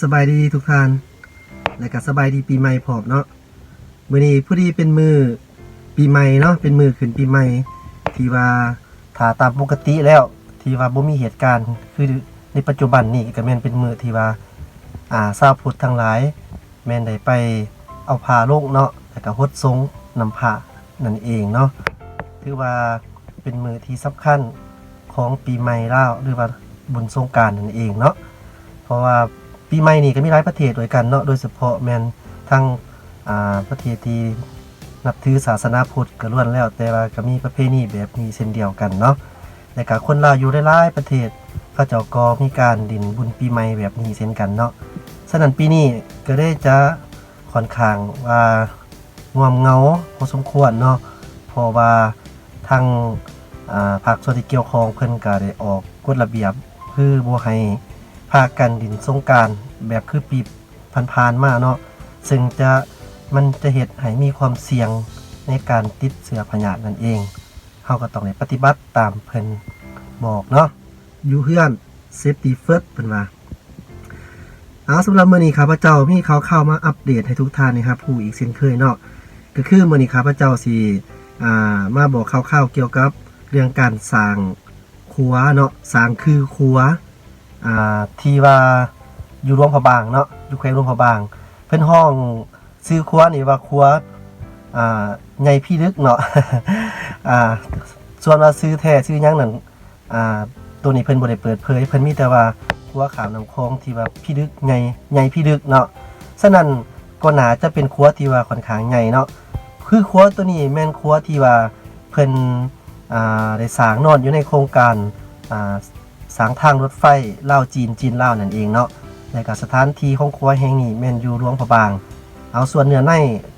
สบายดีทุกท่านและก็สบายดีปีใหม่พร้อมเนาะมื้อนี้พอดีเป็นมือปีใหม่เนาะเป็นมือขึ้นปีใหม่ที่ว่าถ้าตามปกติแล้วที่ว่าบ่มีเหตุการณ์คือในปัจจุบันนี้ก็แม่นเป็นมือที่ว่าชาวพุทธทั้งหลายแม่นได้ไปเอาผ้าลงเนาะแล้วก็ฮดสงน้ำผ้านั่นเองเนาะถือว่าเป็นมือที่สำคัญของปีใหม่ลาวหรือว่าบุญสงกรานต์นั่นเองเนาะเพราะว่าปีใหม่นี่ก็มีหลายประเทศด้วยกันเนาะโดยเฉพาะแม่นทั้งประเทศที่นับถือศาสนาพุทธก็ล้วนแล้วแต่ว่าก็มีประเพณีแบบนี้เช่นเดียวกันเนาะและก็คนลาวอยู่หลายๆประเทศเขาเจ้าก็มีการดินบุญปีใหม่แบบนี้เช่นกันเนาะฉะนั้นปีนี้ก็ได้จะค่อนข้างว่าง่วมเหงาพอสมควรเนาะเพราะว่าทางภาคส่วนที่เกี่ยวข้องเพิ่นก็ได้ออกกฎระเบียบคือบ่ให้พากันดินสงกรานต์แบบคือปีผ่านๆมาเนาะซึ่งมันจะเฮ็ดให้มีความเสี่ยงในการติดเชื้อพยาธินั่นเองเฮาก็ต้องได้ปฏิบัติตามเพิ่นบอกเนาะอยู่เฮือน Safety First เพิ่นว่าสำหรับมื้อนี้ข้าพเจ้ามีข่าวๆมาอัปเดตให้ทุกท่านนะครับผู้อีกเช่นเคยเนาะก็คือมื้อนี้ข้าพเจ้าสิมาบอกข่าวๆเกี่ยวกับเรื่องการสร้างครัวเนาะสร้างคือครัวที่ว่าอยู่หลวงพระบางเนาะอยู่แขวงหลวงพระบางเพิ่นห้องชื่อครัวนี่ว่าครัวใหญ่พี่ลึกเนาะ ส่วนว่าชื่อแท้ชื่อหยังนั่นตัวนี้เพิ่นบ่ได้เปิดเผยเพิ่นมีแต่ว่าครัวขามน้ำคลองที่ว่าพี่ลึกใหญ่พี่ลึกเนาะฉะนั้นก็น่าจะเป็นครัวที่ว่าค่อนข้างใหญ่เนาะคือครัวตัวนี้แม่นครัวที่ว่าเพิ่นได้สร้างนอนอยู่ในโครงการสร้างทางรถไฟลาวจีนลาวนั่นเองเนาะในกับสถานที่ของครัวแห่งนี้แม่นอยู่หลวงพระบางเอาส่วนเนื้อใน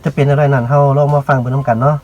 จะเป็นอะไรนั้นเฮาลองมาฟังเบิ่งนำกันเนาะ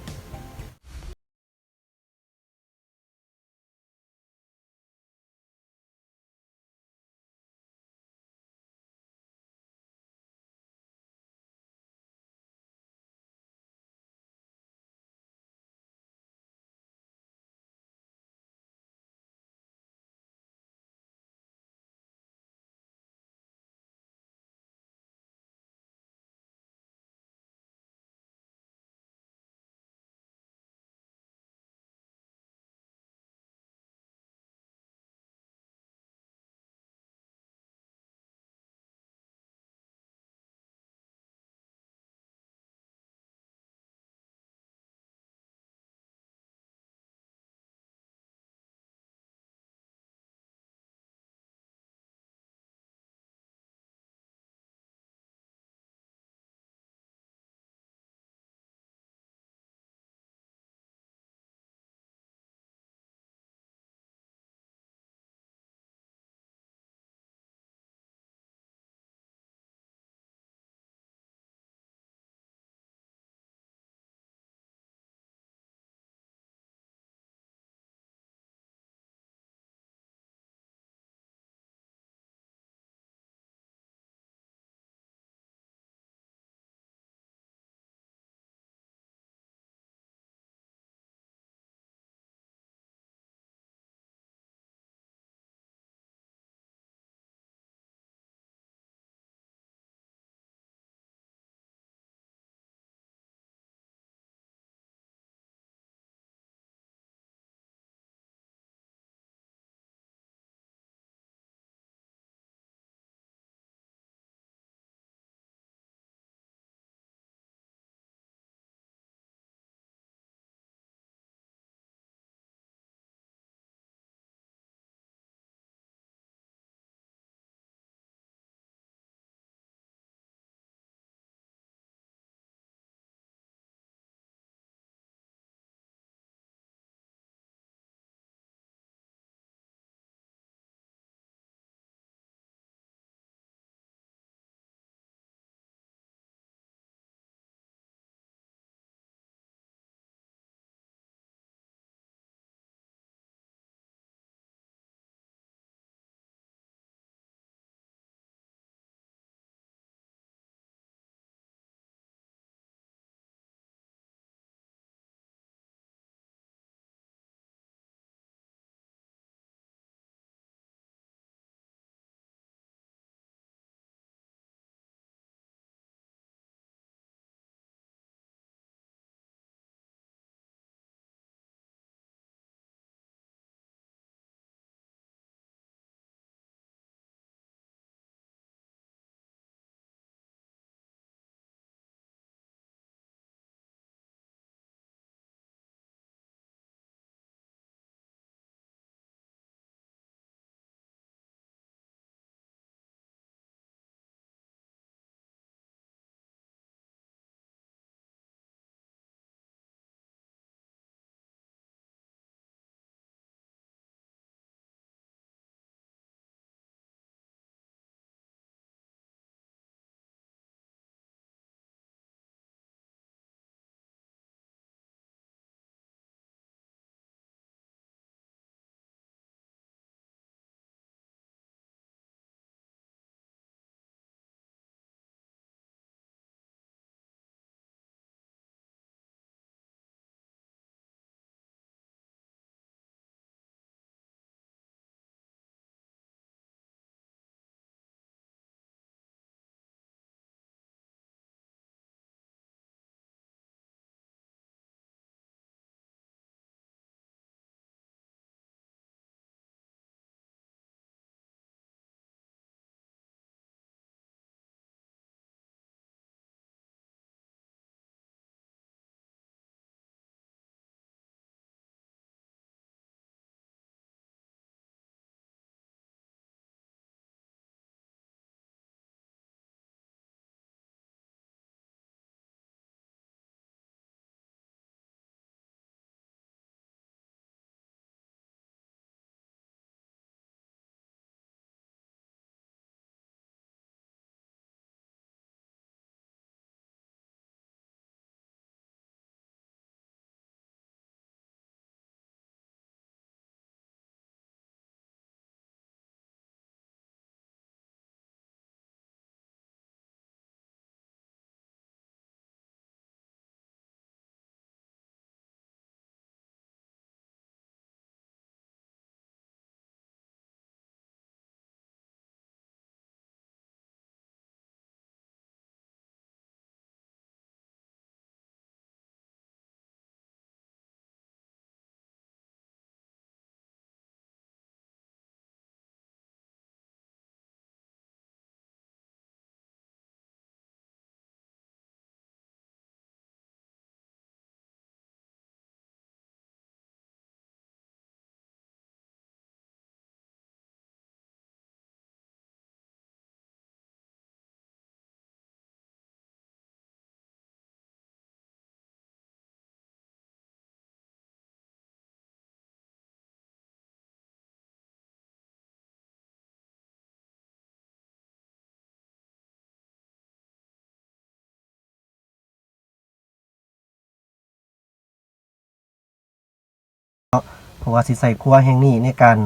เพราะว่าสิใส่ครัวแห่งนี้ในการ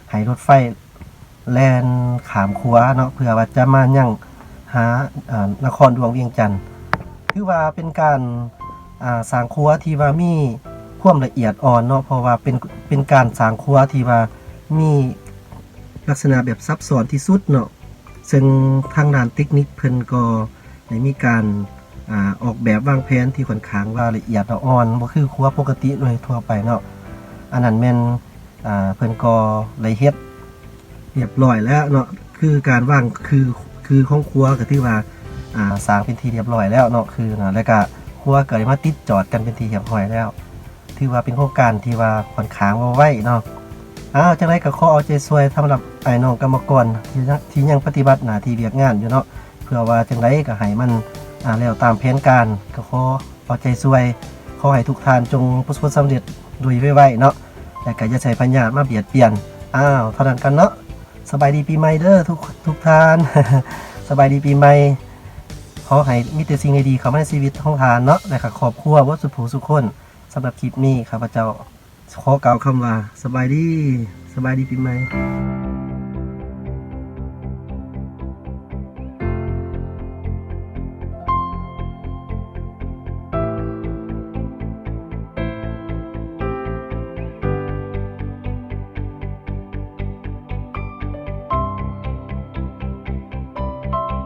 ให้รถไฟแล่นขามครัวเนาะเพื่อว่าจะมายังหานครหลวงเวียงจันทน์คือว่าเป็นการสร้างครัวที่ว่ามีความละเอียดอ่อนเนาะเพราะว่าเป็นการสร้างครัวที่ว่ามีลักษณะแบบซับซ้อนที่สุดเนาะซึ่งทางด้านเทคนิคเพิ่นก็ได้มีการออกแบบวางแผนที่ค่อนข้างว่าละเอียดอ่อนบ่คือครัวปกติโดยทั่วไปเนาะอันนั้นแม่นเพิ่นก็ได้เฮ็ดเรียบร้อยแล้วเนาะคือการวางคือของครัวก็ถือว่าสร้างเป็นที่เรียบร้อยแล้วเนาะคือนะแล้วก็ครัวก็ได้มาติดจอดกันเป็นที่เรียบร้อยแล้วถือว่าเป็นโครงการที่ว่าค่อนข้างว่าไว้เนาะจังได๋ก็ขอเอาใจช่วยสำหรับไอ้น้องกรรมกรที่ยังปฏิบัติหน้าที่เวียกงานอยู่เนาะเพื่อว่าจังได๋ก็ให้มันแล้วตามแผนการก็ขอเอาใจช่วยขอให้ทุกท่านจงประสบความสำเร็จโดยไวๆเนาะแล้วก็อย่าใช้ปัญญามาเบียดเบียนเท่านั้นกันเนาะสบายดีปีใหม่เด้อทุกท่าน สบายดีปีใหม่ขอให้มีแต่สิ่งดีๆเข้ามาในชีวิตของท่านเนาะและก็ครอบครัวบ่สุขผู้สุขคนสำหรับคลิปนี้ข้าพเจ้าขอกล่าวคำว่าสบายดีปีใหม่